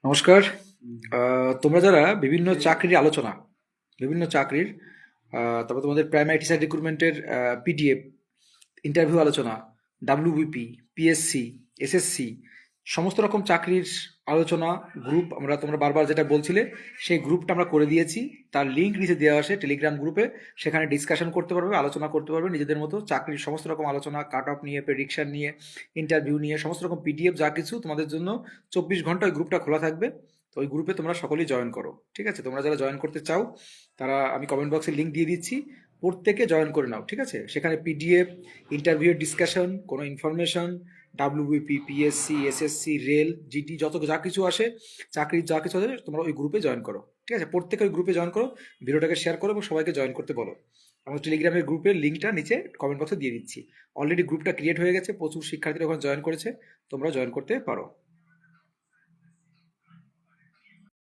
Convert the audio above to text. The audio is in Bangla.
নমস্কার। তোমরা যারা বিভিন্ন চাকরির আলোচনা, বিভিন্ন চাকরির, তারপর তোমাদের প্রাইমারি টিচার রিক্রুটমেন্টের পিডিএফ, ইন্টারভিউ আলোচনা, ডাব্লিউবিপি, পিএসসি, এসএসসি, সমস্ত রকম চাকরির আলোচনা গ্রুপ তোমরা বারবার যেটা বলছিলে, সেই গ্রুপটা আমরা করে দিয়েছি। তার লিঙ্ক নিচে দেওয়া আছে টেলিগ্রাম গ্রুপে। সেখানে ডিসকাশন করতে পারবে, আলোচনা করতে পারবে নিজেদের মতো। চাকরির সমস্ত রকম আলোচনা, কাট অফ নিয়ে, প্রেডিকশন নিয়ে, ইন্টারভিউ নিয়ে, সমস্ত রকম পিডিএফ যা কিছু তোমাদের জন্য 24 ঘন্টা ওই গ্রুপটা খোলা থাকবে। তো ওই গ্রুপে তোমরা সকলেই জয়েন করো, ঠিক আছে? তোমরা যারা জয়েন করতে চাও তারা, আমি কমেন্ট বক্সে লিঙ্ক দিয়ে দিচ্ছি, প্রত্যেকে জয়েন করে নাও, ঠিক আছে? সেখানে পিডিএফ, ইন্টারভিউ ডিসকাশন, কোনো information, WBP, PSC, SSC, rail, GD, যত যা কিছু আসে, চাকরির যা কিছু আছে, তোমরা ওই গ্রুপে জয়েন করো, ঠিক আছে? প্রত্যেকে ওই গ্রুপে জয়েন করো, ভিডিওটাকে শেয়ার করো এবং সবাইকে জয়েন করতে বলো। আমার টেলিগ্রামের গ্রুপের লিঙ্কটা নিচে কমেন্ট বক্সে দিয়ে দিচ্ছি। অলরেডি গ্রুপটা ক্রিয়েট হয়ে গেছে, প্রচুর শিক্ষার্থীরা ওখানে জয়েন করেছে, তোমরা জয়েন করতে পারো।